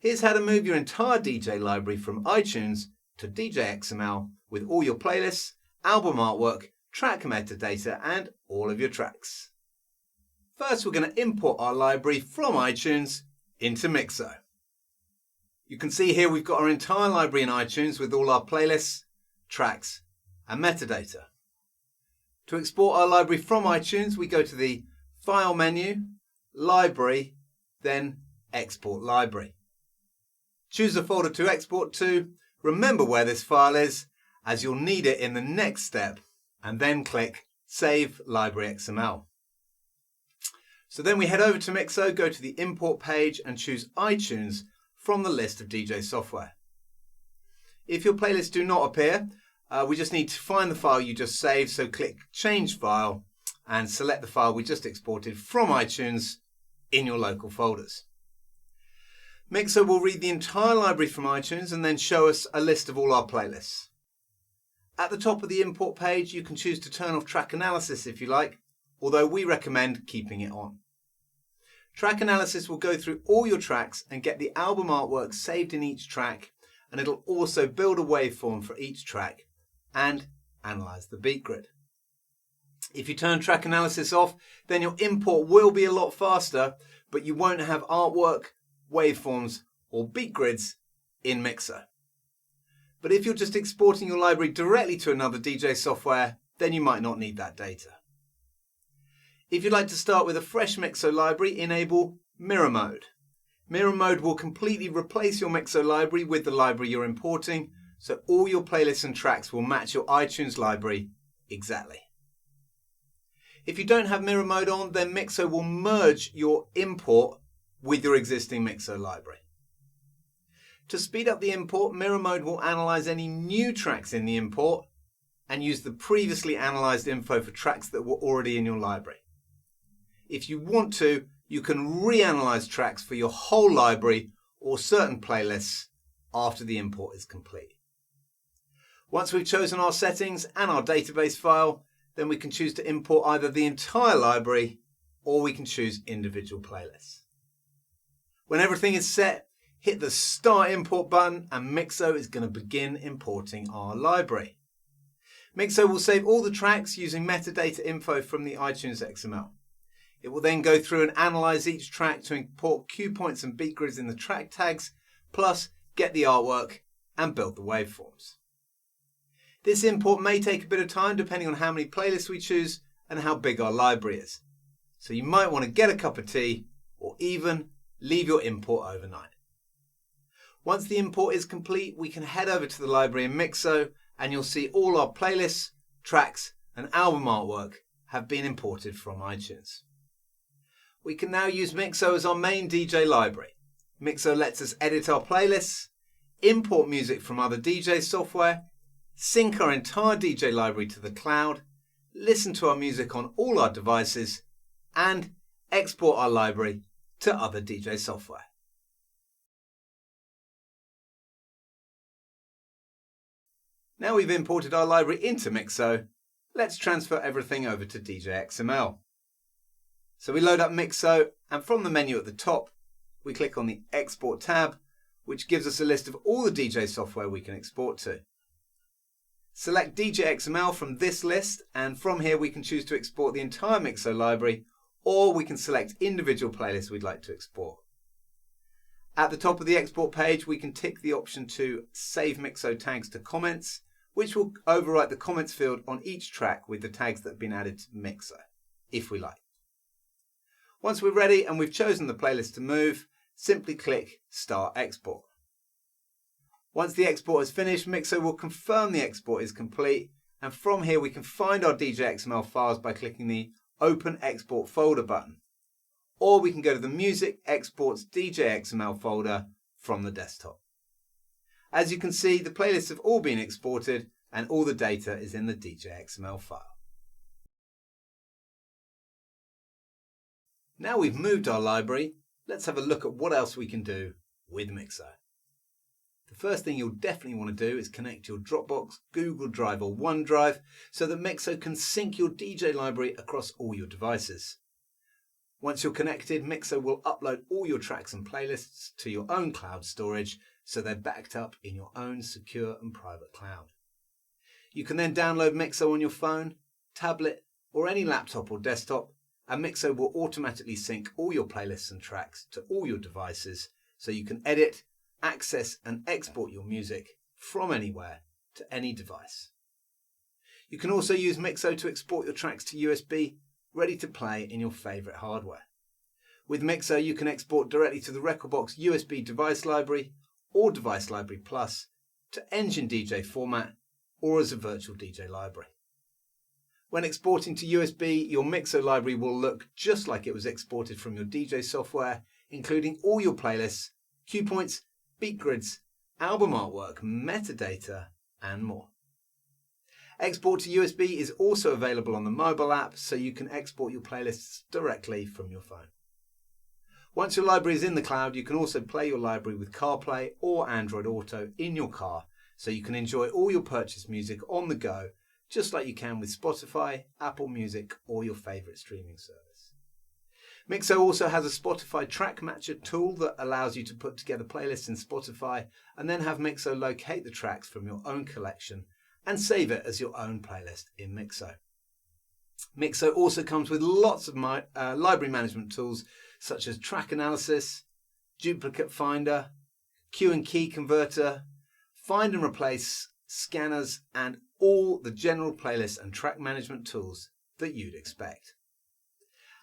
Here's how to move your entire DJ library from iTunes to DJ XML with all your playlists, album artwork, track metadata and all of your tracks. First, we're going to import our library from iTunes into Mixo. You can see here we've got our entire library in iTunes with all our playlists, tracks and metadata. To export our library from iTunes, we go to the File menu, Library, then Export Library. Choose a folder to export to, remember where this file is, as you'll need it in the next step, and then click Save Library XML. So then we head over to Mixo, go to the Import page and choose iTunes from the list of DJ software. If your playlists do not appear, we just need to find the file you just saved, so click Change File and select the file we just exported from iTunes in your local folders. Mixo will read the entire library from iTunes and then show us a list of all our playlists. At the top of the import page, you can choose to turn off track analysis if you like, although we recommend keeping it on. Track analysis will go through all your tracks and get the album artwork saved in each track, and it'll also build a waveform for each track and analyze the beat grid. If you turn track analysis off, then your import will be a lot faster, but you won't have artwork, waveforms or beat grids in Mixo. But if you're just exporting your library directly to another DJ software, then you might not need that data. If you'd like to start with a fresh Mixo library, enable Mirror Mode. Mirror Mode will completely replace your Mixo library with the library you're importing, so all your playlists and tracks will match your iTunes library exactly. If you don't have Mirror Mode on, then Mixo will merge your import with your existing Mixo library. To speed up the import, Mirror Mode will analyze any new tracks in the import and use the previously analyzed info for tracks that were already in your library. If you want to, you can reanalyze tracks for your whole library or certain playlists after the import is complete. Once we've chosen our settings and our database file, then we can choose to import either the entire library or we can choose individual playlists. When everything is set, hit the Start Import button and Mixo is going to begin importing our library. Mixo will save all the tracks using metadata info from the iTunes XML. It will then go through and analyze each track to import cue points and beat grids in the track tags, plus get the artwork and build the waveforms. This import may take a bit of time depending on how many playlists we choose and how big our library is. So you might want to get a cup of tea or even leave your import overnight. Once the import is complete, we can head over to the library in Mixo and you'll see all our playlists, tracks and album artwork have been imported from iTunes. We can now use Mixo as our main DJ library. Mixo lets us edit our playlists, import music from other DJ software, sync our entire DJ library to the cloud, listen to our music on all our devices, and export our library to other DJ software. Now we've imported our library into Mixo, let's transfer everything over to DJ XML. So we load up Mixo and from the menu at the top, we click on the Export tab, which gives us a list of all the DJ software we can export to. Select DJ XML from this list and from here we can choose to export the entire Mixo library or we can select individual playlists we'd like to export. At the top of the export page we can tick the option to Save Mixo tags to comments, which will overwrite the comments field on each track with the tags that have been added to Mixo, if we like. Once we're ready and we've chosen the playlist to move, simply click Start Export. Once the export is finished, Mixo will confirm the export is complete, and from here we can find our DJ XML files by clicking the Open Export Folder button, or we can go to the Music Exports DJ XML folder from the desktop. As you can see, the playlists have all been exported and all the data is in the DJ XML file. Now we've moved our library, let's have a look at what else we can do with Mixo. The first thing you'll definitely want to do is connect your Dropbox, Google Drive or OneDrive so that Mixo can sync your DJ library across all your devices. Once you're connected, Mixo will upload all your tracks and playlists to your own cloud storage, so they're backed up in your own secure and private cloud. You can then download Mixo on your phone, tablet, or any laptop or desktop, and Mixo will automatically sync all your playlists and tracks to all your devices, so you can edit, access, and export your music from anywhere to any device. You can also use Mixo to export your tracks to USB, ready to play in your favourite hardware. With Mixo, you can export directly to the Rekordbox USB device library or Device Library Plus, to Engine DJ format, or as a virtual DJ library. When exporting to USB, your Mixo library will look just like it was exported from your DJ software, including all your playlists, cue points, beat grids, album artwork, metadata, and more. Export to USB is also available on the mobile app, so you can export your playlists directly from your phone. Once your library is in the cloud, you can also play your library with CarPlay or Android Auto in your car, so you can enjoy all your purchased music on the go, just like you can with Spotify, Apple Music, or your favourite streaming service. Mixo also has a Spotify Track Matcher tool that allows you to put together playlists in Spotify and then have Mixo locate the tracks from your own collection and save it as your own playlist in Mixo. Mixo also comes with lots of library management tools such as Track Analysis, Duplicate Finder, Cue and Key Converter, Find and Replace, Scanners, and all the general playlist and track management tools that you'd expect.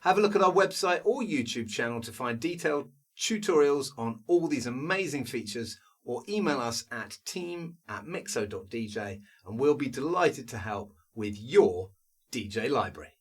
Have a look at our website or YouTube channel to find detailed tutorials on all these amazing features, or email us at team@mixo.dj and we'll be delighted to help with your DJ library.